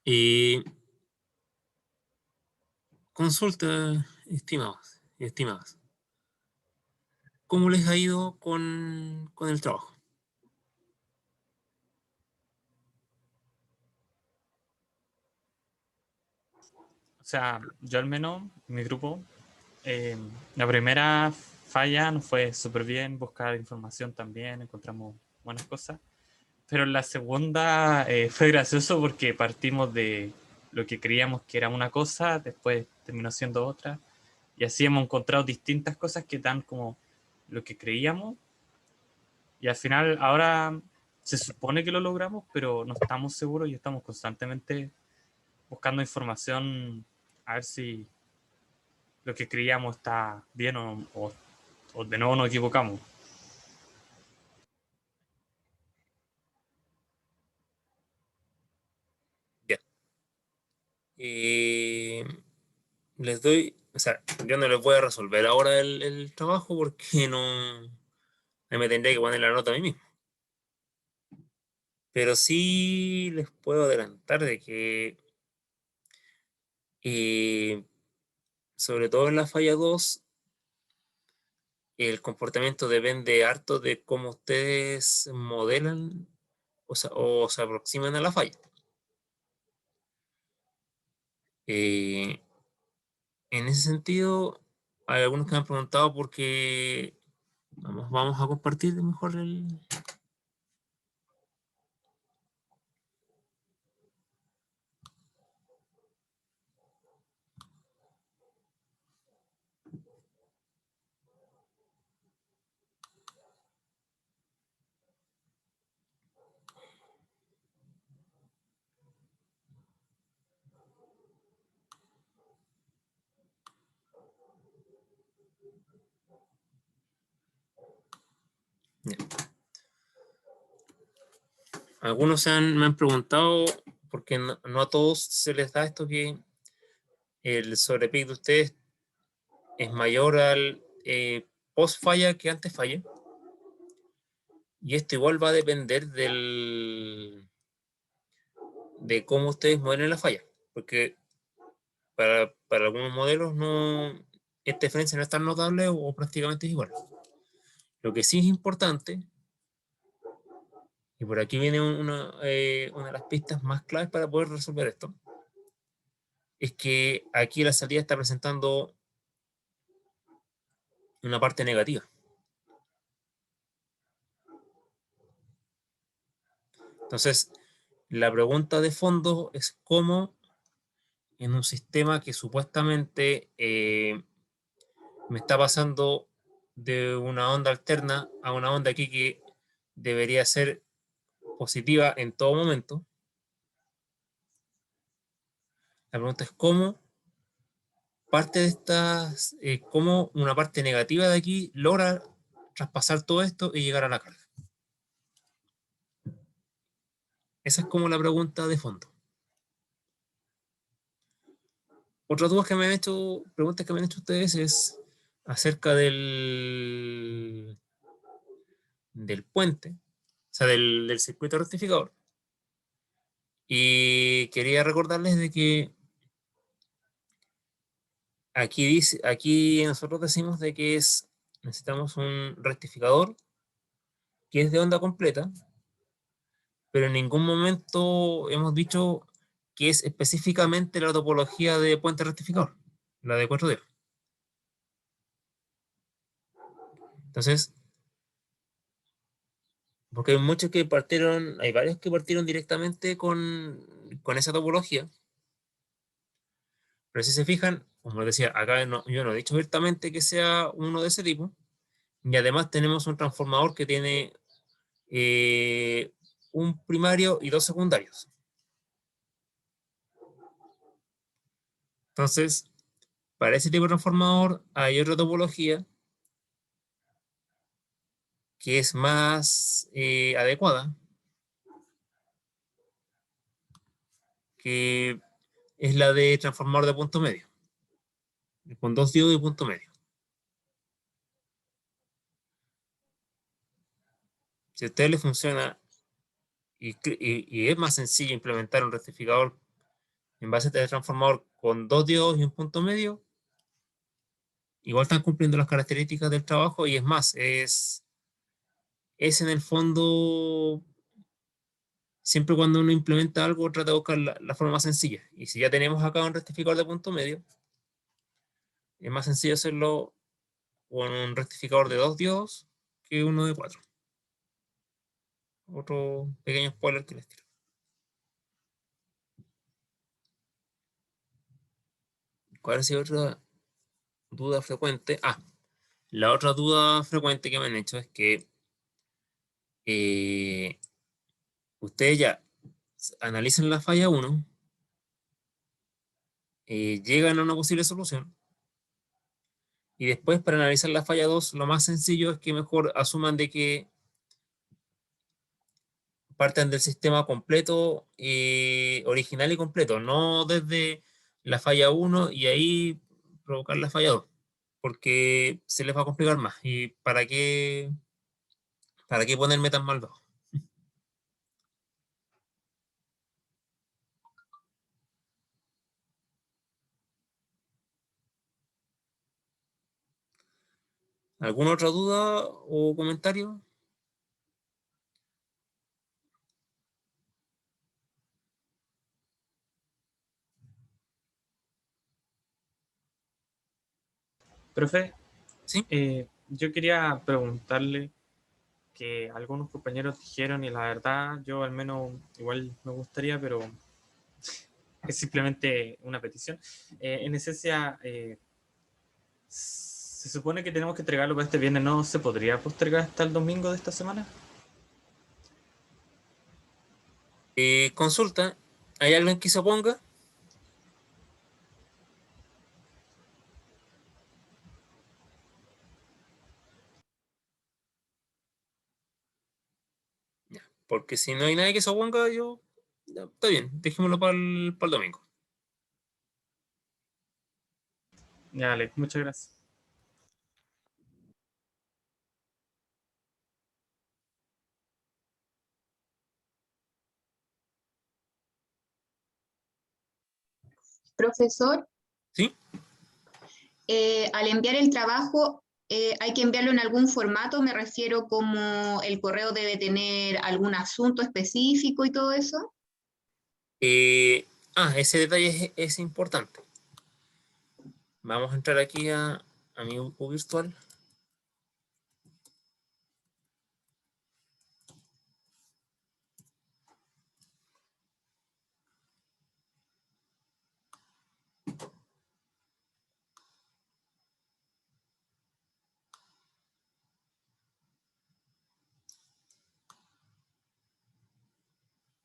Y consulta, estimados y estimadas, ¿cómo les ha ido con el trabajo? O sea, yo al menos, mi grupo, la primera falla nos fue súper bien, buscar información también, encontramos buenas cosas. Pero en la segunda fue gracioso porque partimos de lo que creíamos que era una cosa, después terminó siendo otra. Y así hemos encontrado distintas cosas que dan como lo que creíamos. Y al final ahora se supone que lo logramos, pero no estamos seguros y estamos constantemente buscando información a ver si lo que creíamos está bien o de nuevo nos equivocamos. Ya. Les doy, o sea, yo no les voy a resolver ahora el trabajo porque no, ahí me tendría que poner la nota a mí mismo. Pero sí les puedo adelantar de que, eh, sobre todo en la falla 2 el comportamiento depende harto de cómo ustedes modelan o se aproximan a la falla. Eh, en ese sentido, hay algunos que me han preguntado por qué vamos a compartir mejor el... Ya. Algunos me han preguntado, porque no a todos se les da esto, que el sobrepic de ustedes es mayor al post falla que antes falla. Y esto igual va a depender de cómo ustedes mueven la falla. Porque para algunos modelos esta diferencia no es tan notable o prácticamente es igual. Lo que sí es importante, y por aquí viene una de las pistas más claves para poder resolver esto, es que aquí la salida está presentando una parte negativa. Entonces, la pregunta de fondo es cómo en un sistema que supuestamente me está pasando de una onda alterna a una onda aquí que debería ser positiva en todo momento. La pregunta es cómo parte de estas, cómo una parte negativa de aquí logra traspasar todo esto y llegar a la carga. Esa es como la pregunta de fondo. Otras dudas que me han hecho, preguntas que me han hecho ustedes es acerca del puente, o sea, del circuito rectificador. Y quería recordarles de que aquí nosotros decimos de que necesitamos un rectificador que es de onda completa, pero en ningún momento hemos dicho que es específicamente la topología de puente rectificador, la de 4D. Entonces, porque hay muchos que partieron, hay varios que partieron directamente con esa topología, pero si se fijan, como les decía, acá yo no he dicho abiertamente que sea uno de ese tipo, y además tenemos un transformador que tiene eh, un primario y dos secundarios. Entonces, para ese tipo de transformador hay otra topología que es más adecuada, que es la de transformador de punto medio, con dos diodos de punto medio. Si a usted le funciona y es más sencillo implementar un rectificador en base a este transformador con dos diodos y un punto medio, igual están cumpliendo las características del trabajo y es más, es en el fondo, siempre cuando uno implementa algo, trata de buscar la forma más sencilla. Y si ya tenemos acá un rectificador de punto medio, es más sencillo hacerlo con un rectificador de dos diodos que uno de cuatro. Otro pequeño spoiler que les tiro. ¿Cuál es la otra duda frecuente? La otra duda frecuente que me han hecho es que eh, ustedes ya analizan la falla 1, llegan a una posible solución, y después para analizar la falla 2, lo más sencillo es que mejor asuman de que partan del sistema completo, original y completo, no desde la falla 1 y ahí provocar la falla 2, porque se les va a complicar más. ¿Y para qué ponerme tan mal bajo? ¿Alguna otra duda o comentario? Profe, ¿Sí? yo quería preguntarle que algunos compañeros dijeron, y la verdad, yo al menos igual me gustaría, pero es simplemente una petición. En esencia, se supone que tenemos que entregarlo para este viernes, ¿no se podría postergar hasta el domingo de esta semana? Consulta, ¿hay alguien que se oponga? Ya, porque si no hay nadie que se oponga, ya, está bien, dejémoslo para el domingo. Ya, vale, muchas gracias. Profesor, ¿Sí? al enviar el trabajo, ¿hay que enviarlo en algún formato? Me refiero como el correo debe tener algún asunto específico y todo eso. Ese detalle es importante. Vamos a entrar aquí a mi U virtual.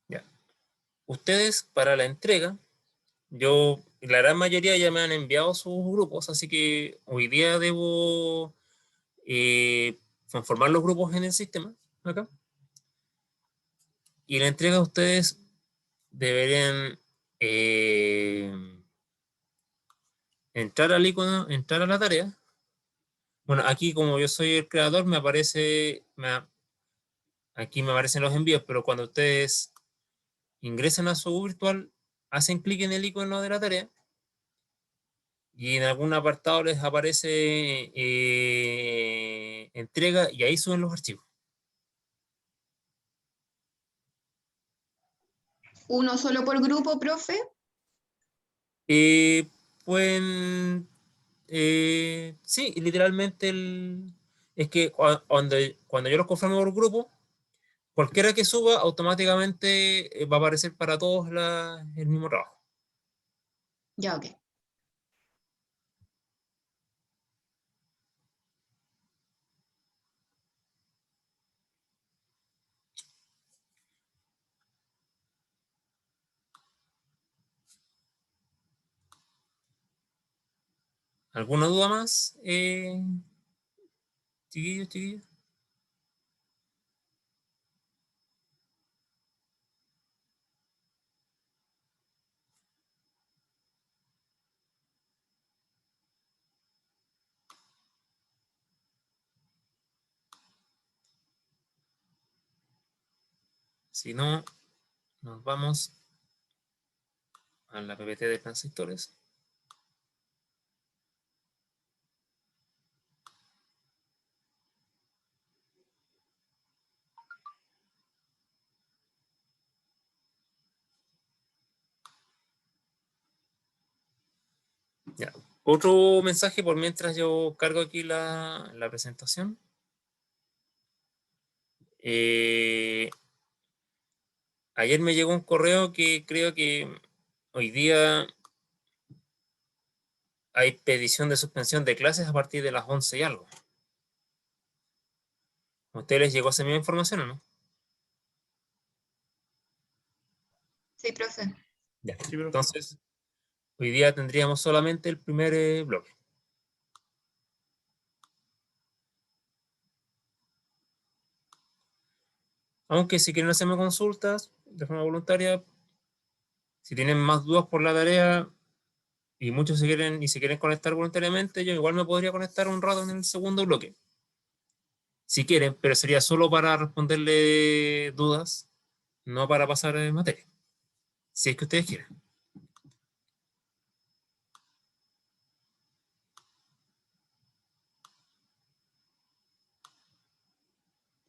Ya. Ustedes para la entrega, la gran mayoría ya me han enviado sus grupos, así que hoy día debo conformar los grupos en el sistema, acá. Y la entrega ustedes deberían eh, entrar al icono, entrar a la tarea. Bueno, aquí como yo soy el creador, aquí me aparecen los envíos, pero cuando ustedes ingresan a su virtual, hacen clic en el icono de la tarea y en algún apartado les aparece entrega y ahí suben los archivos. ¿Uno solo por grupo, profe? Eh, Pueden, sí, literalmente es que cuando yo los conformo por grupo, cualquiera que suba automáticamente va a aparecer para todos el mismo trabajo. Ya, ok. ¿Alguna duda más, chiquillos, chiquillos? Si no, nos vamos a la PPT de transistores. Ya. Otro mensaje por mientras yo cargo aquí la presentación. Ayer me llegó un correo que creo que hoy día hay petición de suspensión de clases a partir de las 11 y algo. ¿A ustedes les llegó esa misma información o no? Sí, profe. Ya. Sí, profe. Entonces, hoy día tendríamos solamente el primer bloque. Aunque si quieren hacerme consultas de forma voluntaria, si tienen más dudas por la tarea y muchos se quieren conectar voluntariamente, yo igual me podría conectar un rato en el segundo bloque. Si quieren, pero sería solo para responderle dudas, no para pasar materia. Si es que ustedes quieren.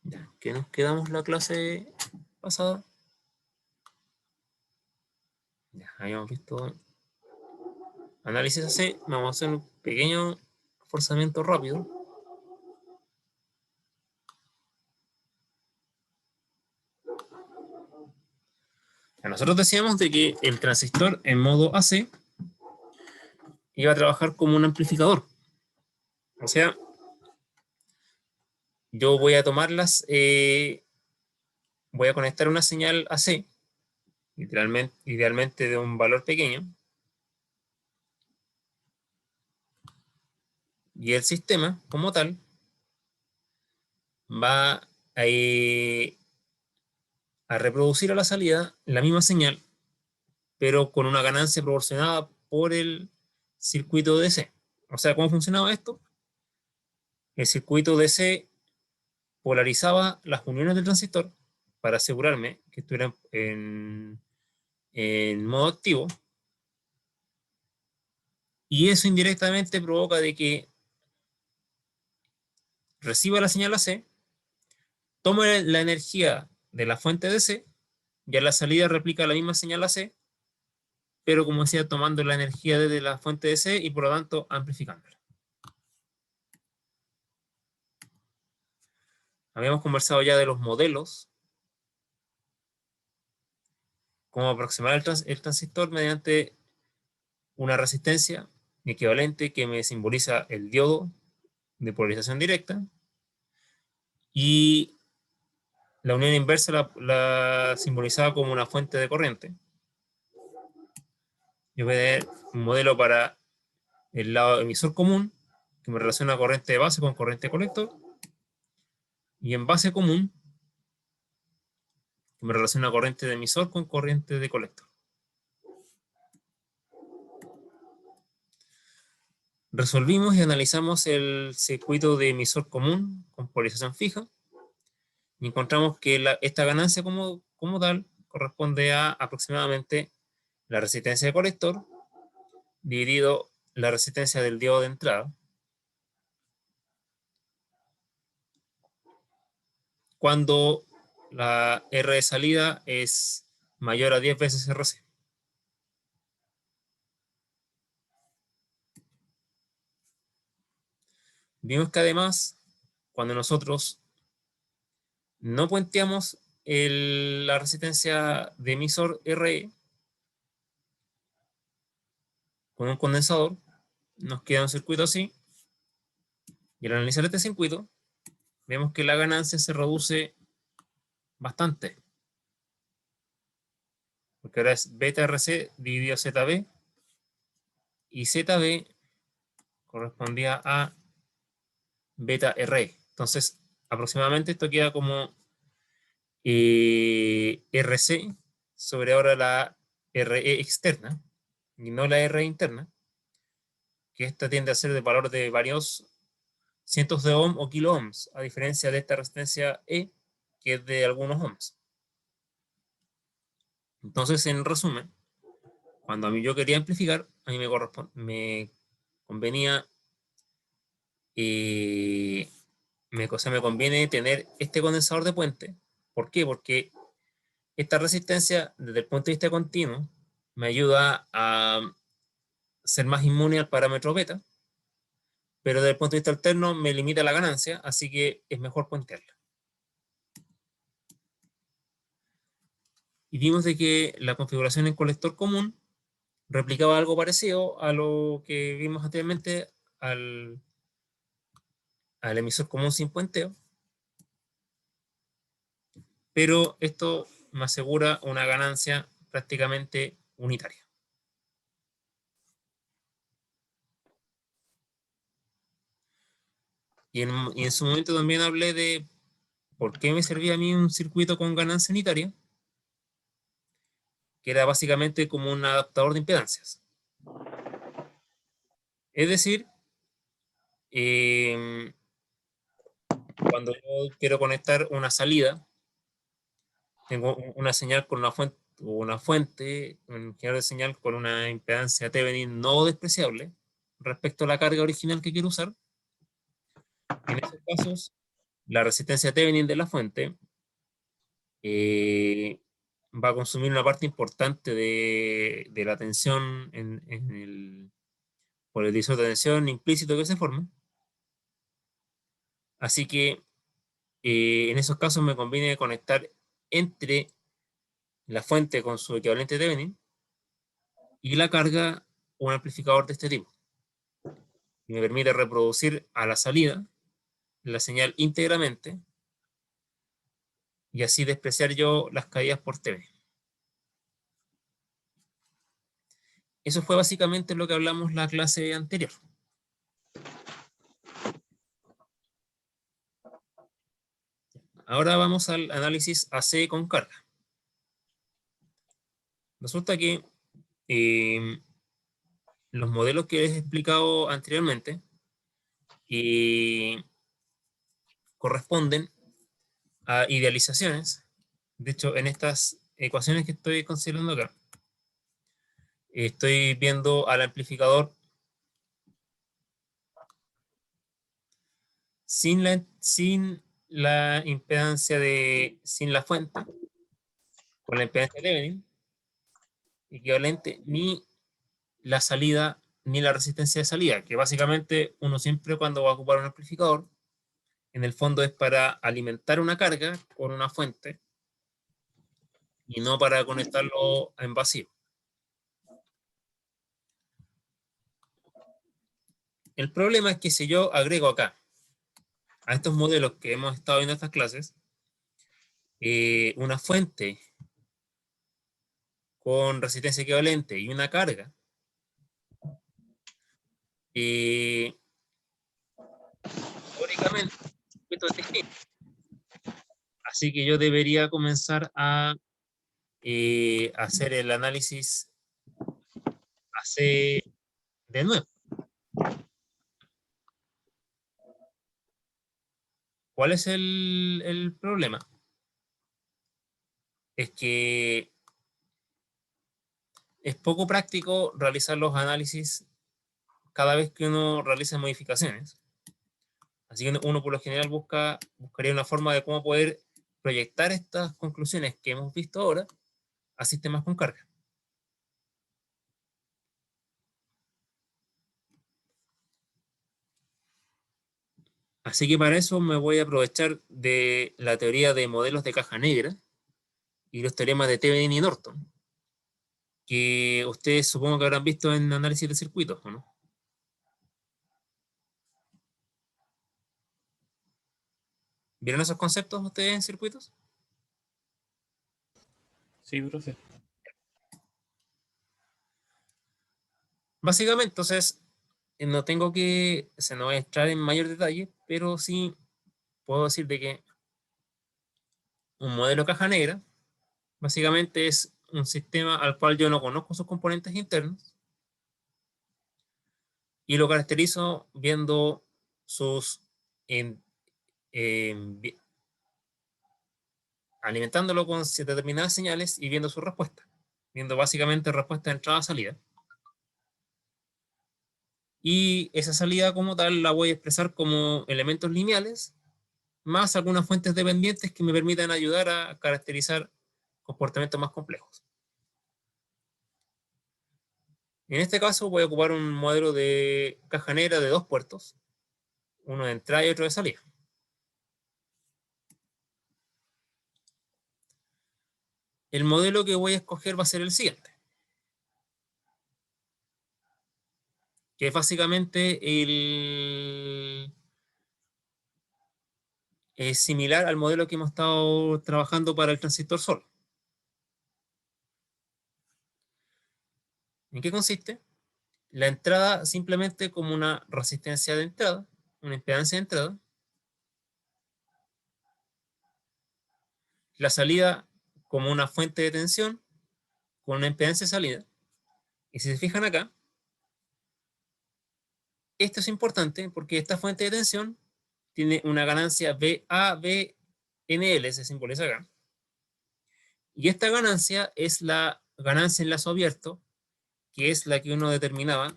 Ya, ¿qué nos quedamos la clase pasada? Ya, habíamos visto análisis AC. Vamos a hacer un pequeño reforzamiento rápido. Ya, nosotros decíamos de que el transistor en modo AC iba a trabajar como un amplificador. O sea, yo voy a tomarlas, voy a conectar una señal AC, idealmente de un valor pequeño, y el sistema, como tal, va a reproducir a la salida la misma señal, pero con una ganancia proporcionada por el circuito DC. O sea, ¿cómo funcionaba esto? El circuito DC polarizaba las uniones del transistor para asegurarme que estuvieran en modo activo, y eso indirectamente provoca de que reciba la señal AC, tome la energía de la fuente DC y a la salida replica la misma señal AC, pero como decía, tomando la energía desde la fuente DC y por lo tanto amplificándola. Habíamos conversado ya de los modelos, cómo aproximar el transistor mediante una resistencia equivalente que me simboliza el diodo de polarización directa, y la unión inversa la simbolizaba como una fuente de corriente. Yo voy a tener un modelo para el lado emisor común, que me relaciona corriente de base con corriente de colector, y en base común, que me relaciona corriente de emisor con corriente de colector. Resolvimos y analizamos el circuito de emisor común con polarización fija, y encontramos que esta ganancia como tal corresponde a aproximadamente la resistencia de colector dividido la resistencia del diodo de entrada, cuando la R de salida es mayor a 10 veces RC. Vimos que además, cuando nosotros no puenteamos la resistencia de emisor RE con un condensador, nos queda un circuito así, y al analizar este circuito, vemos que la ganancia se reduce bastante, porque ahora es beta RC dividido ZB, y ZB correspondía a beta RE. Entonces, aproximadamente esto queda como RC sobre ahora la RE externa, y no la RE interna, que esta tiende a ser de valor de varios cientos de ohm o kilo ohms, a diferencia de esta resistencia E, que es de algunos ohms. Entonces, en resumen, cuando a mí yo quería amplificar, a mí me convenía, me conviene tener este condensador de puente. ¿Por qué? Porque esta resistencia, desde el punto de vista continuo, me ayuda a ser más inmune al parámetro beta, pero desde el punto de vista alterno me limita la ganancia, así que es mejor puentearla. Y vimos de que la configuración en colector común replicaba algo parecido a lo que vimos anteriormente al emisor común sin puenteo, pero esto me asegura una ganancia prácticamente unitaria. Y en su momento también hablé de por qué me servía a mí un circuito con ganancia unitaria, que era básicamente como un adaptador de impedancias. Es decir, cuando yo quiero conectar una salida, tengo una señal con una fuente, un generador de señal con una impedancia Thevenin no despreciable respecto a la carga original que quiero usar. En esos casos, la resistencia Thevenin de la fuente va a consumir una parte importante de la tensión por el divisor de tensión implícito que se forma. Así que en esos casos me conviene conectar entre la fuente con su equivalente Thevenin y la carga un amplificador de este tipo. Y me permite reproducir a la salida la señal íntegramente y así despreciar yo las caídas por Thevenin. Eso fue básicamente lo que hablamos la clase anterior. Ahora vamos al análisis AC con carga. Resulta que los modelos que les he explicado anteriormente corresponden a idealizaciones. De hecho, en estas ecuaciones que estoy considerando acá, estoy viendo al amplificador sin la impedancia sin la fuente, con la impedancia de Thevenin, equivalente, ni la salida, ni la resistencia de salida, que básicamente uno siempre cuando va a ocupar un amplificador, en el fondo es para alimentar una carga con una fuente y no para conectarlo en vacío. El problema es que si yo agrego acá a estos modelos que hemos estado viendo en estas clases, una fuente con resistencia equivalente y una carga, teóricamente, esto es distinto. Así que yo debería comenzar a hacer el análisis AC de nuevo. ¿Cuál es el problema? Es que es poco práctico realizar los análisis cada vez que uno realiza modificaciones. Así que uno por lo general buscaría una forma de cómo poder proyectar estas conclusiones que hemos visto ahora a sistemas con carga. Así que para eso me voy a aprovechar de la teoría de modelos de caja negra y los teoremas de Thevenin y Norton, que ustedes supongo que habrán visto en análisis de circuitos, ¿o no? ¿Vieron esos conceptos ustedes en circuitos? Sí, profe. Básicamente, entonces, no tengo que, se no voy a entrar en mayor detalle, pero sí puedo decir de que un modelo caja negra básicamente es un sistema al cual yo no conozco sus componentes internos y lo caracterizo viendo sus alimentándolo con determinadas señales y viendo su respuesta. viendo básicamente respuesta de entrada-salida. Y esa salida como tal la voy a expresar como elementos lineales, más algunas fuentes dependientes que me permitan ayudar a caracterizar comportamientos más complejos. En este caso voy a ocupar un modelo de caja negra de 2 puertos, uno de entrada y otro de salida. El modelo que voy a escoger va a ser el siguiente, que es básicamente es similar al modelo que hemos estado trabajando para el transistor solo. ¿En qué consiste? La entrada simplemente como una resistencia de entrada, una impedancia de entrada. La salida como una fuente de tensión con una impedancia de salida. Y si se fijan acá, esto es importante porque esta fuente de tensión tiene una ganancia VABNL, se simboliza acá. Y esta ganancia es la ganancia en lazo abierto, que es la que uno determinaba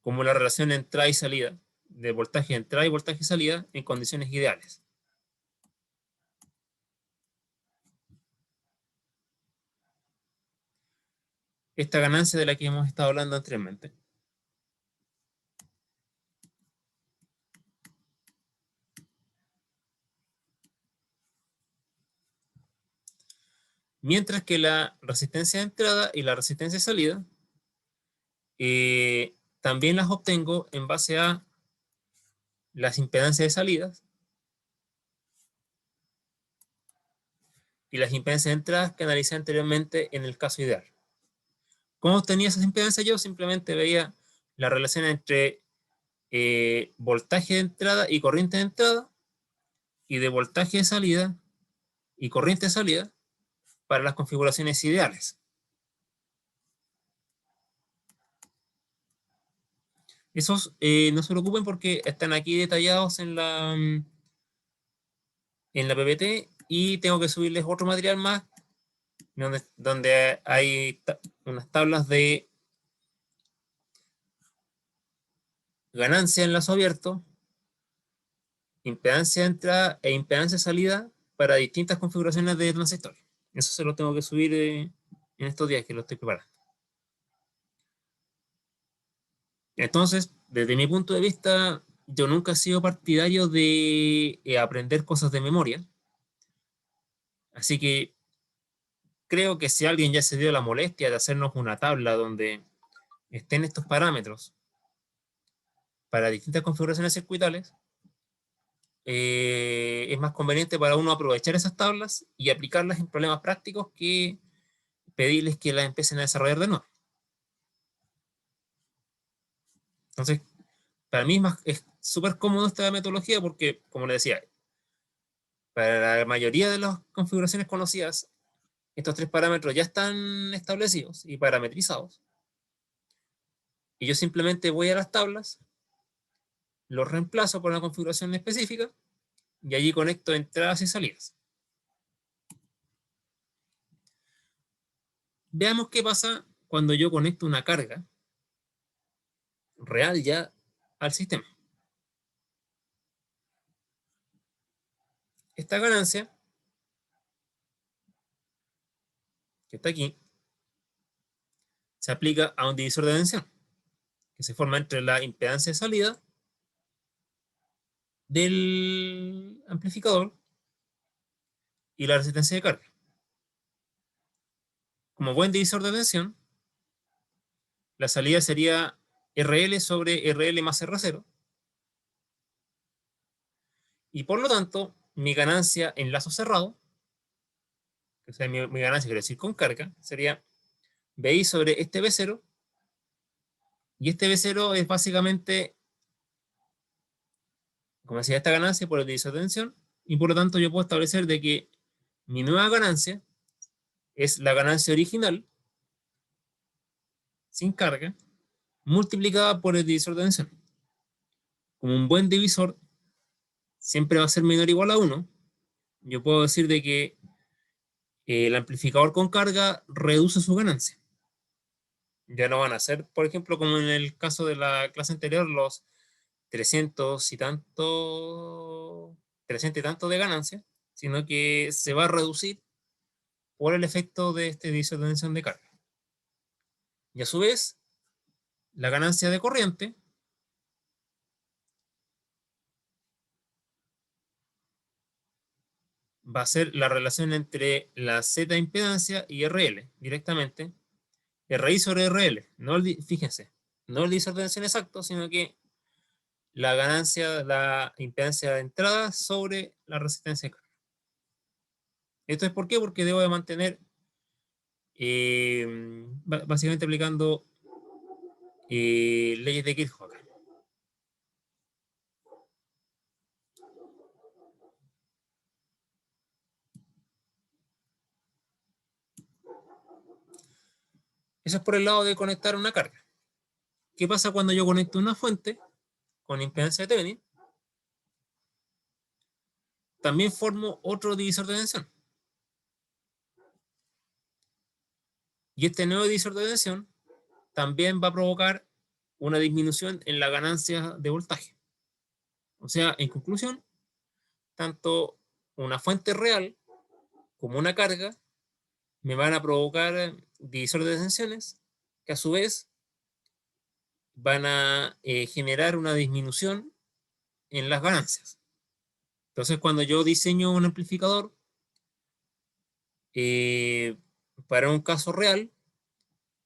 como la relación de entrada y salida, de voltaje de entrada y voltaje de salida en condiciones ideales. Esta ganancia de la que hemos estado hablando anteriormente. Mientras que la resistencia de entrada y la resistencia de salida también las obtengo en base a las impedancias de salidas y las impedancias de entradas que analicé anteriormente en el caso ideal. ¿Cómo obtenía esas impedancias? Yo simplemente veía la relación entre voltaje de entrada y corriente de entrada y de voltaje de salida y corriente de salida para las configuraciones ideales. Esos no se preocupen porque están aquí detallados en la PPT y tengo que subirles otro material más donde hay unas tablas de ganancia en lazo abierto, impedancia de entrada e impedancia de salida para distintas configuraciones de transistores. Eso se lo tengo que subir en estos días que lo estoy preparando. Entonces, desde mi punto de vista, yo nunca he sido partidario de aprender cosas de memoria. Así que creo que si alguien ya se dio la molestia de hacernos una tabla donde estén estos parámetros para distintas configuraciones circuitales, es más conveniente para uno aprovechar esas tablas y aplicarlas en problemas prácticos que pedirles que las empiecen a desarrollar de nuevo. Entonces, para mí es súper cómodo esta metodología porque, como les decía, para la mayoría de las configuraciones conocidas, estos 3 parámetros ya están establecidos y parametrizados. Y yo simplemente voy a las tablas, los reemplazo por una configuración específica y allí conecto entradas y salidas. Veamos qué pasa cuando yo conecto una carga real ya al sistema. Esta ganancia, que está aquí, se aplica a un divisor de tensión, que se forma entre la impedancia de salida del amplificador y la resistencia de carga. Como buen divisor de tensión, la salida sería RL sobre RL más R0. Y por lo tanto, mi ganancia en lazo cerrado, que sea mi ganancia, quiero decir con carga, sería BI sobre este B0. Y este B0 es básicamente, como decía, esta ganancia por el divisor de tensión. Y por lo tanto, yo puedo establecer de que mi nueva ganancia es la ganancia original, sin carga, multiplicada por el divisor de tensión. Como un buen divisor siempre va a ser menor o igual a 1, yo puedo decir de que el amplificador con carga reduce su ganancia. Ya no van a ser, por ejemplo, como en el caso de la clase anterior, los 300 y tanto, 300 y tanto de ganancia, sino que se va a reducir por el efecto de este divisor de tensión de carga. Y a su vez, la ganancia de corriente va a ser la relación entre la Z impedancia y RL directamente. RI sobre RL, no fíjense, no el divisor de tensión exacto, sino que la ganancia, la impedancia de entrada sobre la resistencia de carga. ¿Esto es por qué? Porque debo de mantener, básicamente aplicando leyes de Kirchhoff. Eso es por el lado de conectar una carga. ¿Qué pasa cuando yo conecto una fuente con impedancia de Thevenin? También formo otro divisor de tensión. Y este nuevo divisor de tensión también va a provocar una disminución en la ganancia de voltaje. O sea, en conclusión, tanto una fuente real como una carga me van a provocar divisores de tensiones que a su vez van a generar una disminución en las ganancias. Entonces, cuando yo diseño un amplificador para un caso real,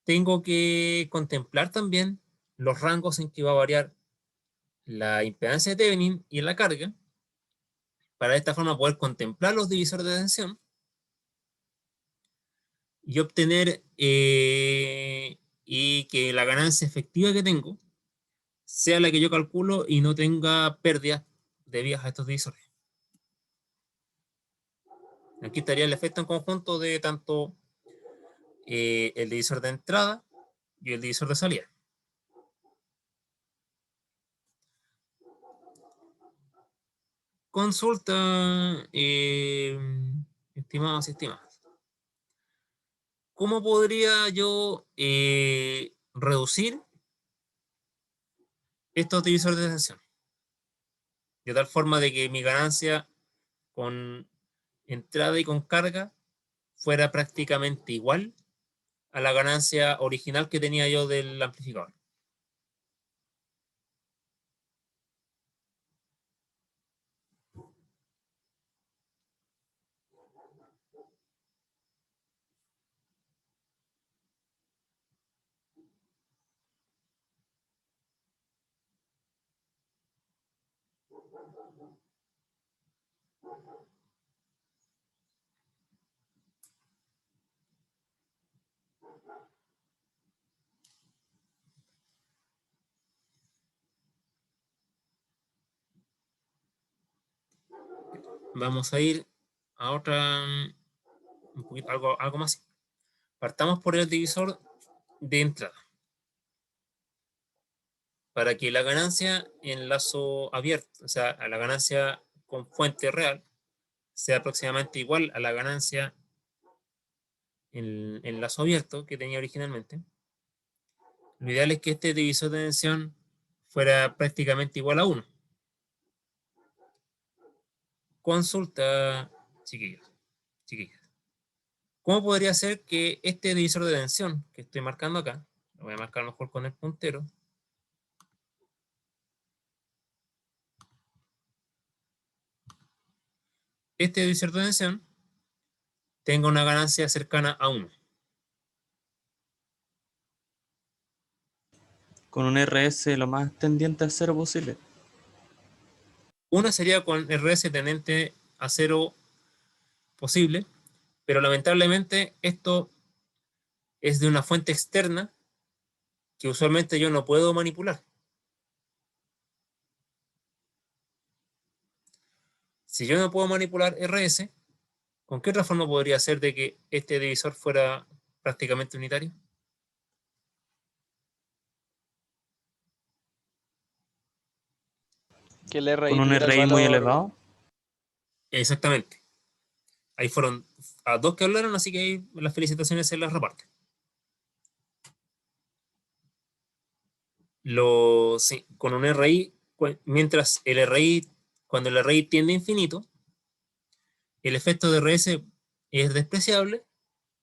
tengo que contemplar también los rangos en que va a variar la impedancia de Thevenin y la carga, para de esta forma poder contemplar los divisores de tensión y obtener y que la ganancia efectiva que tengo sea la que yo calculo y no tenga pérdidas debidas a estos divisores. Aquí estaría el efecto en conjunto de tanto el divisor de entrada y el divisor de salida. Consulta, estimados y estimadas. ¿Cómo podría yo reducir estos divisores de tensión? De tal forma de que mi ganancia con entrada y con carga fuera prácticamente igual a la ganancia original que tenía yo del amplificador. Vamos a ir a otra, un poquito, algo más. Partamos por el divisor de entrada. Para que la ganancia en lazo abierto, o sea, a la ganancia con fuente real, sea aproximadamente igual a la ganancia en lazo abierto que tenía originalmente, lo ideal es que este divisor de tensión fuera prácticamente igual a 1. Consulta, chiquillos, chiquillas. ¿Cómo podría ser que este divisor de tensión que estoy marcando acá, lo voy a marcar mejor con el puntero, este divisor de tensión tenga una ganancia cercana a 1? Con un RS lo más tendiente a cero posible. Una sería con RS tendente a 0 posible, pero lamentablemente esto es de una fuente externa que usualmente yo no puedo manipular. Si yo no puedo manipular RS, ¿con qué otra forma podría ser de que este divisor fuera prácticamente unitario? Que el RI Con un tuviera el RI muy valor. elevado. Exactamente. Ahí fueron a 2 que hablaron, así que ahí las felicitaciones se las reparten. Sí, con un RI, mientras el RI, cuando el RI tiende a infinito, el efecto de RS es despreciable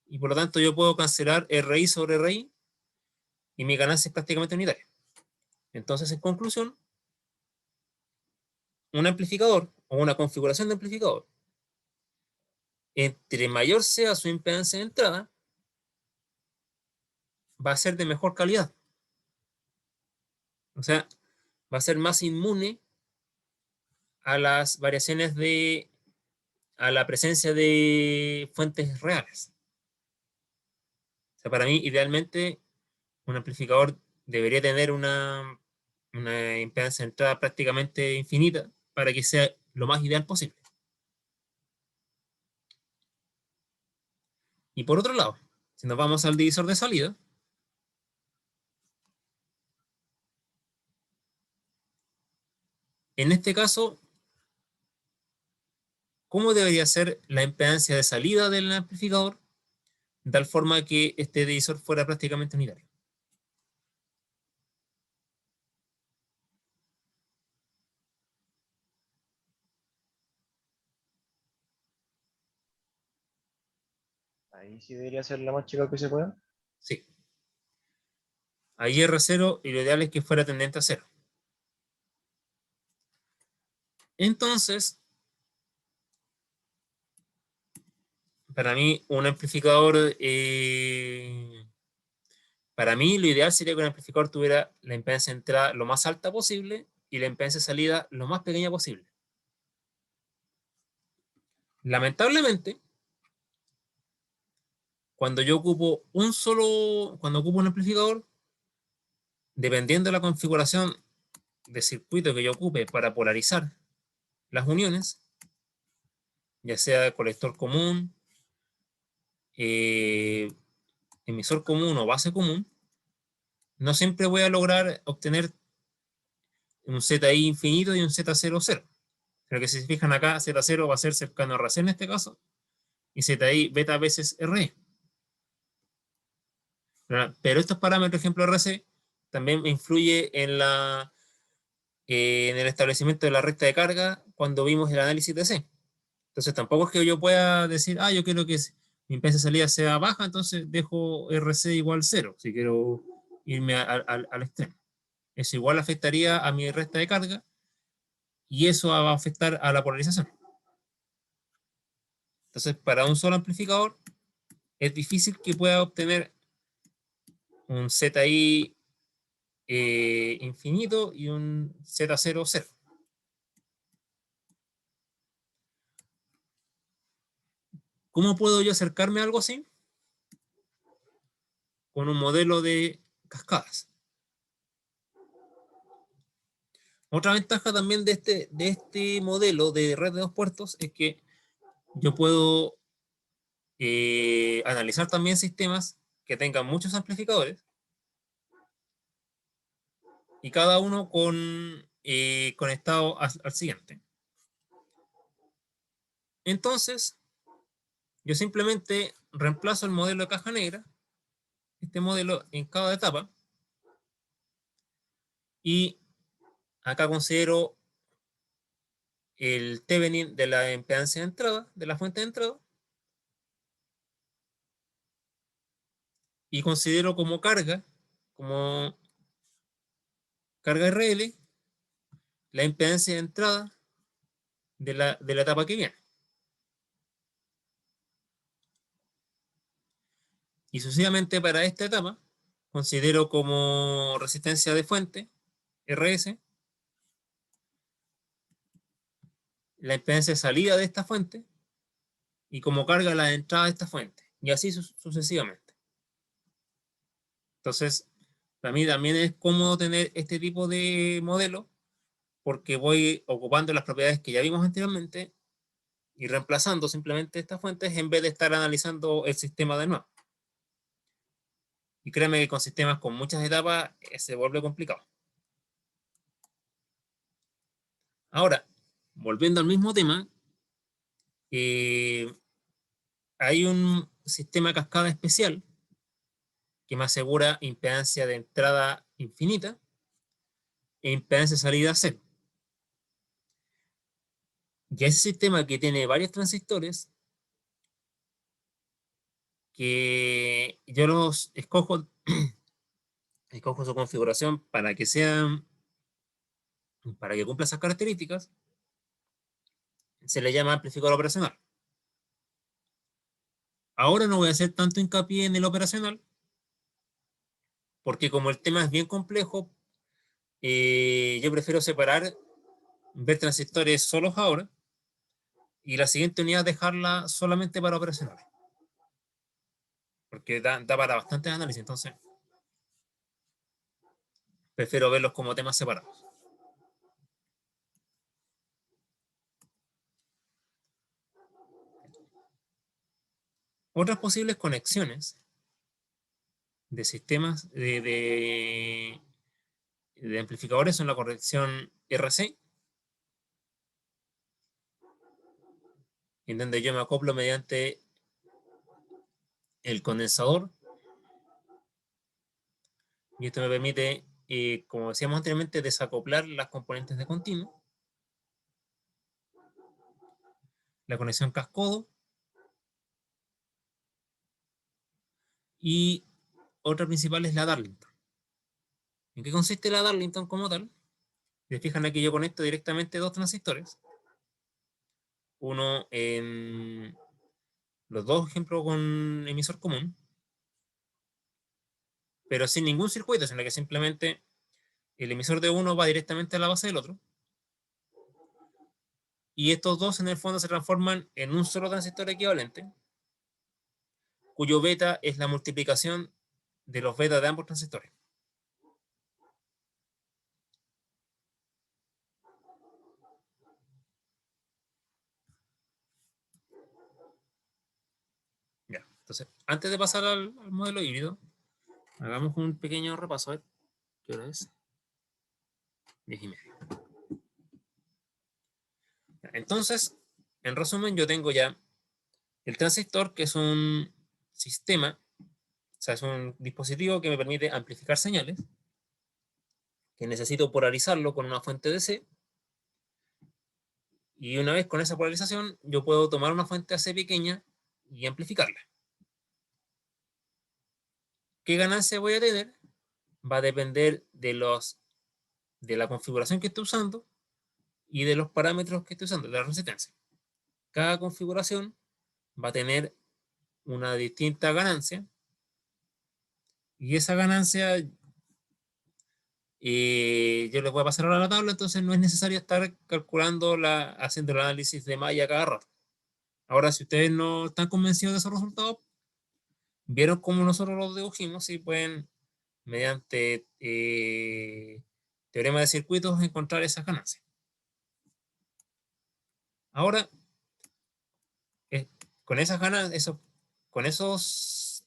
y por lo tanto yo puedo cancelar RI sobre RI y mi ganancia es prácticamente unitaria. Entonces, en conclusión, un amplificador o una configuración de amplificador, entre mayor sea su impedancia de entrada, va a ser de mejor calidad. O sea, va a ser más inmune a las variaciones a la presencia de fuentes reales. O sea, para mí, idealmente, un amplificador debería tener una impedancia de entrada prácticamente infinita para que sea lo más ideal posible. Y por otro lado, si nos vamos al divisor de salida, en este caso, ¿cómo debería ser la impedancia de salida del amplificador? De tal forma que este divisor fuera prácticamente unitario. Ahí sí debería ser la más chica que se pueda. Sí. Ahí R0 y lo ideal es que fuera tendente a 0. Entonces, para mí, un amplificador, para mí lo ideal sería que un amplificador tuviera la impedancia de entrada lo más alta posible y la impedancia de salida lo más pequeña posible. Lamentablemente, cuando yo ocupo cuando ocupo un amplificador, dependiendo de la configuración de circuito que yo ocupe para polarizar las uniones, ya sea colector común, eh, emisor común o base común, no siempre voy a lograr obtener un ZI infinito y un Z0 cero. Pero que si se fijan acá, Z0 va a ser cercano a RC en este caso, y ZI beta veces RE. Pero estos parámetros, ejemplo RC, también influye en el establecimiento de la recta de carga cuando vimos el análisis de C. Entonces tampoco es que yo pueda decir, yo quiero que mi impedancia de salida sea baja, entonces dejo RC igual 0, si quiero irme al extremo. Eso igual afectaría a mi recta de carga y eso va a afectar a la polarización. Entonces, para un solo amplificador, es difícil que pueda obtener un ZI infinito y un Z0 cero. ¿Cómo puedo yo acercarme a algo así? Con un modelo de cascadas. Otra ventaja también de este modelo de red de 2 puertos es que yo puedo analizar también sistemas que tengan muchos amplificadores y cada uno conectado al siguiente. Entonces, yo simplemente reemplazo el modelo de caja negra, este modelo en cada etapa, y acá considero el Thevenin de la impedancia de entrada, de la fuente de entrada, y considero como carga RL, la impedancia de entrada de la etapa que viene. Y sucesivamente para esta etapa, considero como resistencia de fuente, RS, la impedancia de salida de esta fuente, y como carga la entrada de esta fuente. Y así sucesivamente. Entonces, para mí también es cómodo tener este tipo de modelo, porque voy ocupando las propiedades que ya vimos anteriormente y reemplazando simplemente estas fuentes en vez de estar analizando el sistema de nuevo. Y créeme que con sistemas con muchas etapas se vuelve complicado. Ahora, volviendo al mismo tema, hay un sistema cascada especial que me asegura impedancia de entrada infinita e impedancia de salida cero. Y ese sistema que tiene varios transistores, que yo los escojo, escojo su configuración para que sean, para que cumpla esas características, se le llama amplificador operacional. Ahora no voy a hacer tanto hincapié en el operacional, porque como el tema es bien complejo, yo prefiero separar, ver transistores solos ahora, y la siguiente unidad dejarla solamente para operacionales. Porque da para bastante análisis, entonces prefiero verlos como temas separados. Otras posibles conexiones de sistemas de amplificadores son la conexión RC, en donde yo me acoplo mediante el condensador, y esto me permite, como decíamos anteriormente, desacoplar las componentes de continuo. La conexión cascodo, y otra principal es la Darlington. ¿En qué consiste la Darlington como tal? Se fijan aquí, yo conecto directamente dos transistores. Uno en los dos ejemplos con emisor común, pero sin ningún circuito, sino que simplemente el emisor de uno va directamente a la base del otro. Y estos dos en el fondo se transforman en un solo transistor equivalente, cuyo beta es la multiplicación de los betas de ambos transistores. Ya, entonces, antes de pasar al modelo híbrido, hagamos un pequeño repaso. A ver, ¿qué hora es? 10:30. Entonces, en resumen, yo tengo ya el transistor, que es un sistema, o sea, es un dispositivo que me permite amplificar señales, que necesito polarizarlo con una fuente DC, y una vez con esa polarización, yo puedo tomar una fuente AC pequeña y amplificarla. ¿Qué ganancia voy a tener? Va a depender de la configuración que estoy usando y de los parámetros que estoy usando, de la resistencia. Cada configuración va a tener una distinta ganancia, y esa ganancia yo les voy a pasar ahora la tabla, entonces no es necesario estar calculando, haciendo el análisis de malla cada rato. Ahora, si ustedes no están convencidos de esos resultados, vieron cómo nosotros los dedujimos y pueden, mediante teorema de circuitos, encontrar esas ganancias. Ahora, con esas ganancias, con esos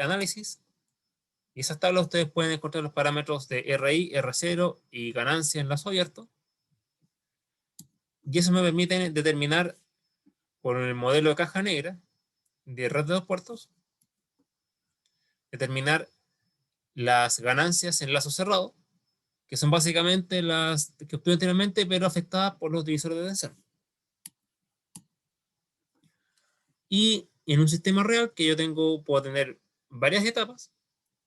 análisis y esas tablas, ustedes pueden encontrar los parámetros de RI, R0 y ganancia en lazo abierto. Y eso me permite determinar, por el modelo de caja negra de red de dos puertos, determinar las ganancias en lazo cerrado, que son básicamente las que obtuve anteriormente, pero afectadas por los divisores de tensión. Y en un sistema real que yo tengo, puedo tener varias etapas.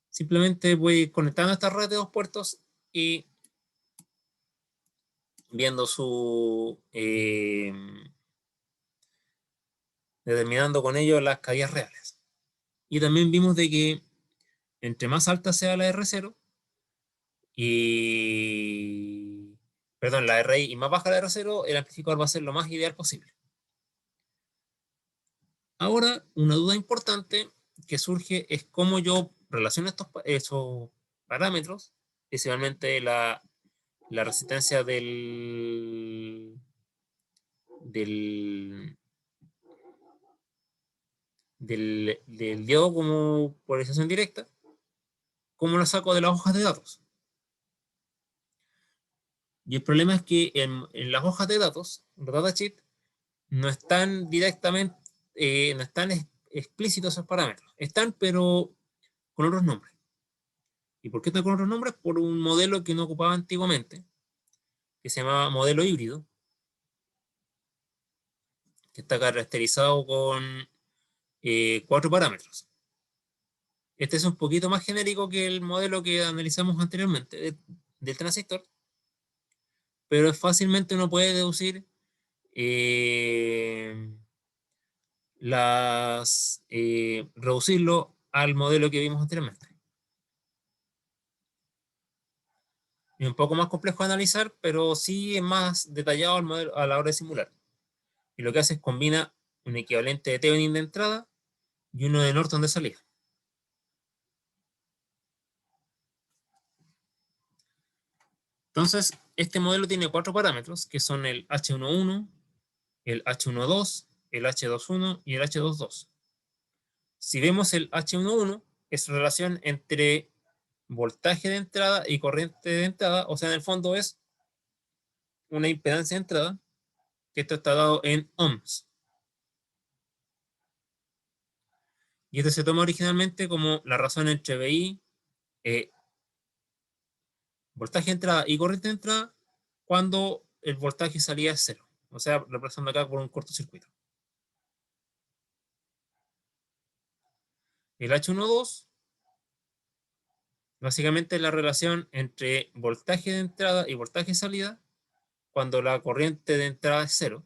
Simplemente voy conectando esta red de dos puertos y viendo determinando con ello las caídas reales. Y también vimos de que entre más alta sea la R0 la RI, y más baja la R0, el amplificador va a ser lo más ideal posible. Ahora, una duda importante que surge es cómo yo relaciono esos parámetros, principalmente la resistencia del diodo como polarización directa, cómo lo saco de las hojas de datos. Y el problema es que en las hojas de datos, los datasheets, no están directamente, no están explícitos esos parámetros. Están, pero con otros nombres. ¿Y por qué están con otros nombres? Por un modelo que no ocupaba antiguamente, que se llamaba modelo híbrido, que está caracterizado con 4 parámetros. Este es un poquito más genérico que el modelo que analizamos anteriormente del transistor, pero fácilmente uno puede deducir reducirlo al modelo que vimos anteriormente. Es un poco más complejo de analizar, pero sí es más detallado el modelo a la hora de simular. Y lo que hace es combina un equivalente de Thevenin de entrada y uno de Norton de salida. Entonces, este modelo tiene 4 parámetros, que son el H11, el H12, el H21 y el H22. Si vemos el H11, es relación entre voltaje de entrada y corriente de entrada, o sea, en el fondo es una impedancia de entrada, que esto está dado en ohms. Y esto se toma originalmente como la razón entre VI, voltaje de entrada y corriente de entrada, cuando el voltaje salía es 0. O sea, reemplazando acá por un cortocircuito. El H12, básicamente es la relación entre voltaje de entrada y voltaje de salida, cuando la corriente de entrada es 0.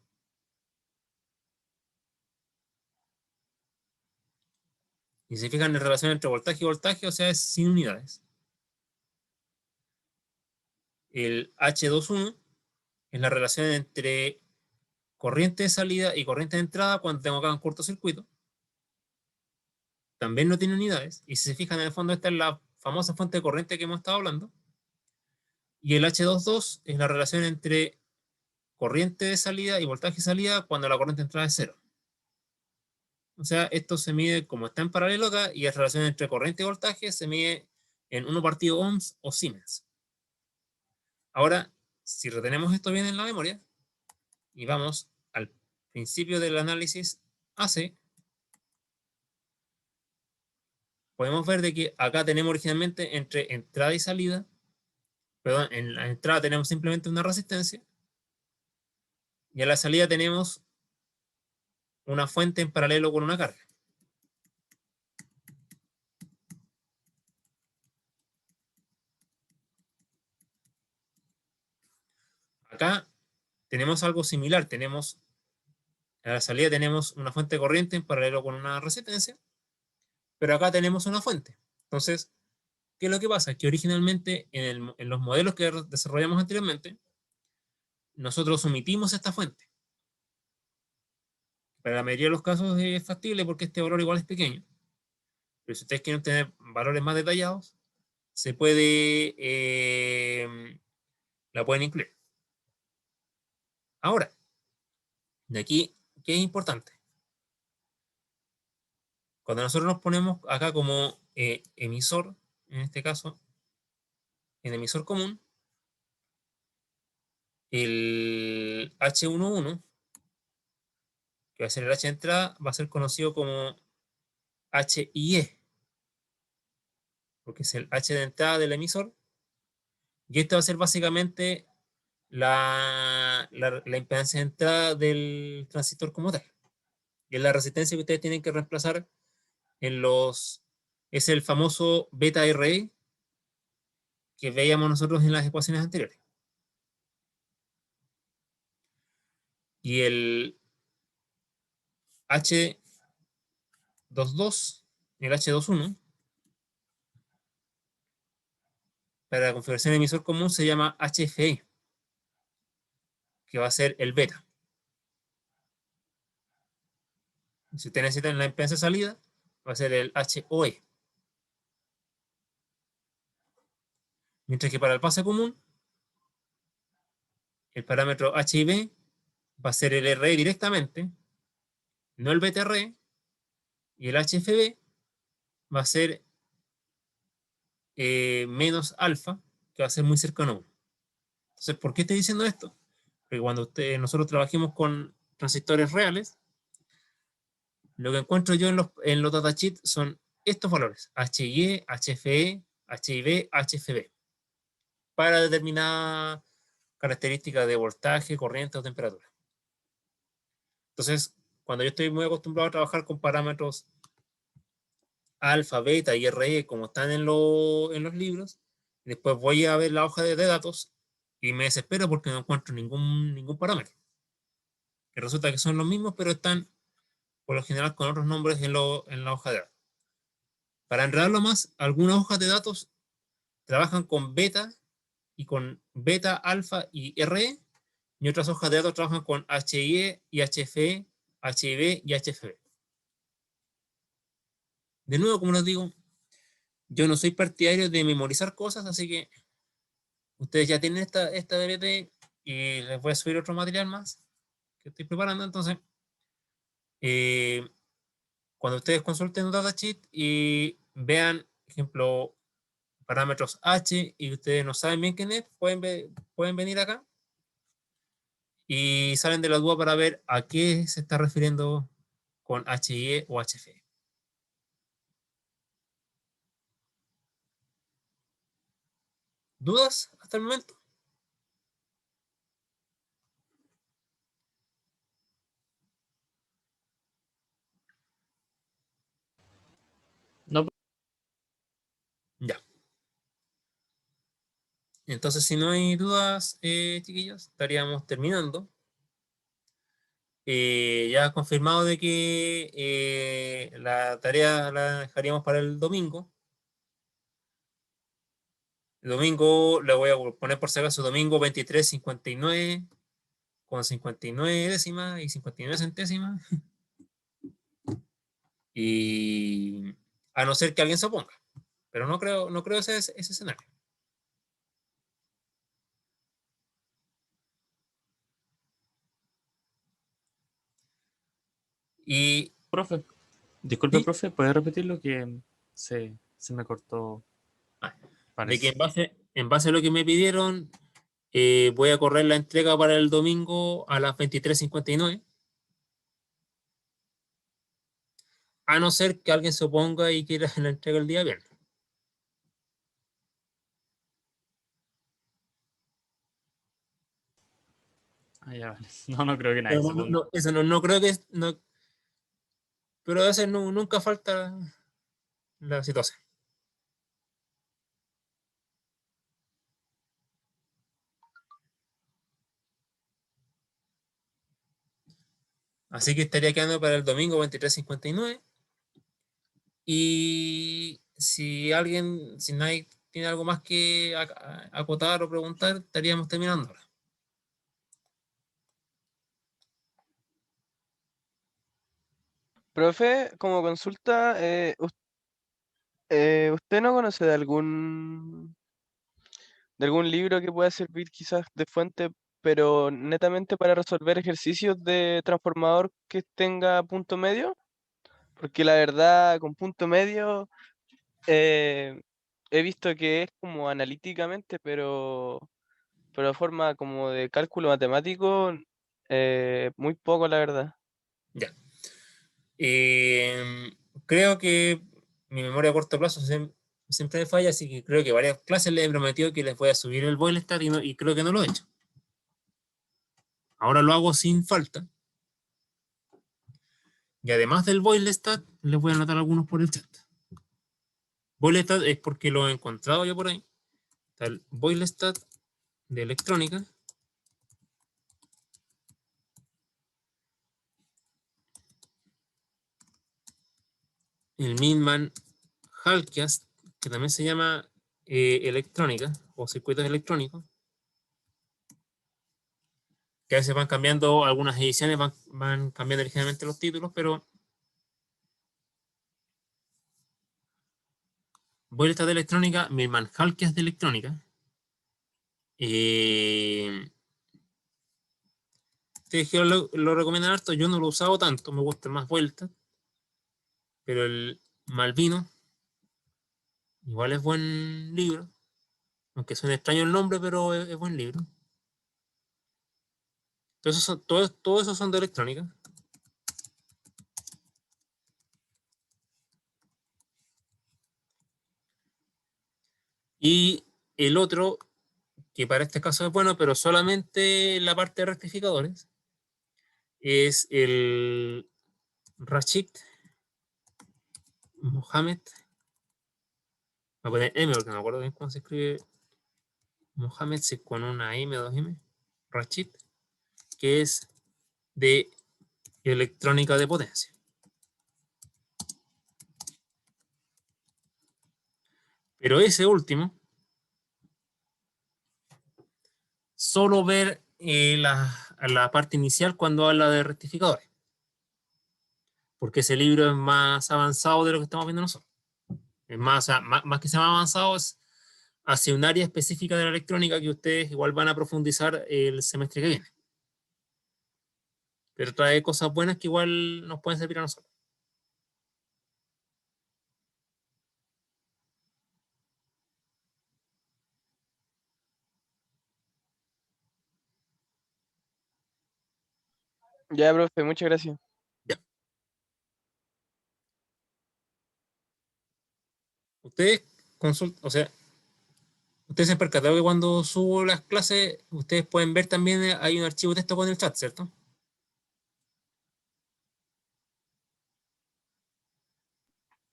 Y si se fijan en relación entre voltaje y voltaje, o sea, es sin unidades. El H21 es la relación entre corriente de salida y corriente de entrada cuando tengo acá un cortocircuito. También no tiene unidades. Y si se fijan en el fondo, esta es la famosa fuente de corriente que hemos estado hablando. Y el H22 es la relación entre corriente de salida y voltaje de salida cuando la corriente de entrada es 0. O sea, esto se mide como está en paralelo acá, y la relación entre corriente y voltaje se mide en 1 partido ohms o Siemens. Ahora, si retenemos esto bien en la memoria, y vamos al principio del análisis AC, podemos ver de que acá tenemos originalmente entre entrada y salida, perdón, en la entrada tenemos simplemente una resistencia, y a la salida tenemos una fuente en paralelo con una carga. Acá tenemos algo similar, a la salida tenemos una fuente de corriente en paralelo con una resistencia, pero acá tenemos una fuente. Entonces, ¿qué es lo que pasa? Que originalmente en los modelos que desarrollamos anteriormente, nosotros omitimos esta fuente. Para la mayoría de los casos es factible porque este valor igual es pequeño. Pero si ustedes quieren tener valores más detallados, se puede, la pueden incluir. Ahora, de aquí, ¿qué es importante? Cuando nosotros nos ponemos acá como emisor, en este caso, en emisor común, el H11, que va a ser el H de entrada, va a ser conocido como HIE, porque es el H de entrada del emisor, y esto va a ser básicamente la impedancia de entrada del transistor como tal. Y es la resistencia que ustedes tienen que reemplazar es el famoso beta RE que veíamos nosotros en las ecuaciones anteriores. Y el H22, el H21, para la configuración de emisor común se llama HFE, que va a ser el beta. Si ustedes necesitan la impedancia de salida, va a ser el HOE. Mientras que para el pase común, el parámetro HIB va a ser el RE directamente, no el BTRE, y el HFB va a ser menos alfa, que va a ser muy cercano a 1. Entonces, ¿por qué estoy diciendo esto? Porque cuando nosotros trabajemos con transistores reales, Lo que encuentro yo en los datasheets son estos valores, HIE, HFE, HIV, HFB, para determinadas características de voltaje, corriente o temperatura. Entonces, cuando yo estoy muy acostumbrado a trabajar con parámetros alfa, beta y RE, como están en los libros, después voy a ver la hoja de datos y me desespero porque no encuentro ningún parámetro. Que resulta que son los mismos, pero están por lo general con otros nombres en la hoja de datos. Para enredarlo más, algunas hojas de datos trabajan con beta y con beta, alfa y RE, y otras hojas de datos trabajan con HIE y HFE, HIV y HFB. De nuevo, como les digo, yo no soy partidario de memorizar cosas, así que ustedes ya tienen esta DLT y les voy a subir otro material más que estoy preparando. Entonces, cuando ustedes consulten un datasheet y vean, ejemplo, parámetros H y ustedes no saben bien quién es, pueden venir acá y salen de la duda para ver a qué se está refiriendo con HIE o HFE. ¿Dudas hasta el momento? No, Ya. Entonces, si no hay dudas, chiquillos, estaríamos terminando. Ya confirmado de que la tarea la dejaríamos para el domingo. El domingo le voy a poner por si acaso domingo 23:59 con 59 décimas y 59 centésimas. Y a no ser que alguien se oponga. Pero no creo ese escenario. Y profe. Disculpe, ¿sí? profe, ¿puede repetir lo que se me cortó? De que Parece. en base a lo que me pidieron, voy a correr la entrega para el domingo a las 23:59. A no ser que alguien se oponga y quiera la entrega el día viernes. Ah, ya vale. No, no creo que nadie Pero se ponga. eso no creo que... No, pero a veces nunca falta la situación. Así que estaría quedando para el domingo 23:59. Y si nadie tiene algo más que acotar o preguntar, estaríamos terminando ahora. Profe, como consulta, ¿usted no conoce de algún libro que pueda servir quizás de fuente, pero netamente para resolver ejercicios de transformador que tenga punto medio? Porque la verdad, con punto medio, eh, he visto que es como analíticamente, pero de forma como de cálculo matemático, muy poco, la verdad. Ya. Creo que mi memoria a corto plazo siempre me falla, así que creo que varias clases les he prometido que les voy a subir el Boilerstart y creo que no lo he hecho. Ahora lo hago sin falta. Y además del Boilerstart, les voy a anotar algunos por el chat. Boilerstart es porque lo he encontrado yo por ahí. Está el Boilerstart de electrónica. El Minman Halkias, que también se llama electrónica o circuitos electrónicos, que a veces van cambiando, algunas ediciones van cambiando ligeramente los títulos, pero Boilerstart de electrónica, Minman Halkias de electrónica. Ustedes lo recomiendan harto, yo no lo he usado tanto, me gusta más Boilerstart, pero el Malvino igual es buen libro, aunque suene extraño el nombre, pero es buen libro. Todos esos son de electrónica. Y el otro, que para este caso es bueno, pero solamente la parte de rectificadores, es el Rashid Mohamed. Voy a poner M porque no me acuerdo bien cómo se escribe Mohamed, si es con una M o dos M. Rashid, que es de electrónica de potencia. Pero ese último, solo ver la parte inicial cuando habla de rectificadores. Porque ese libro es más avanzado de lo que estamos viendo nosotros. Es más, o sea, más que sea más avanzado, es hacia un área específica de la electrónica que ustedes igual van a profundizar el semestre que viene. Pero trae cosas buenas que igual nos pueden servir a nosotros. Ya, profe, muchas gracias. Ustedes consultan, o sea, ustedes se han percatado que cuando subo las clases, ustedes pueden ver también, hay un archivo de texto con el chat, ¿cierto?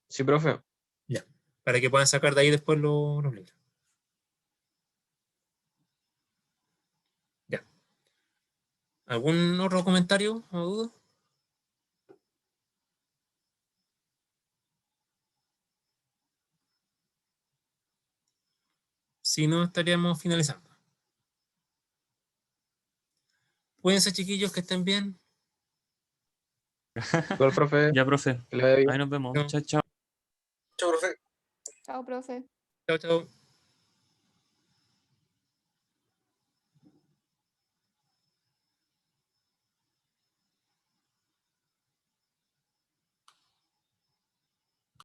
Sí, profe. Ya. Para que puedan sacar de ahí después los libros. Ya. ¿Algún otro comentario o duda? Si no, estaríamos finalizando. Cuídense, chiquillos, que estén bien. Igual, profe. Ya, profe. Que le vaya bien. Ahí nos vemos. Chao. Chao, chao. Chao, profe. Chao, profe. Chao, chao.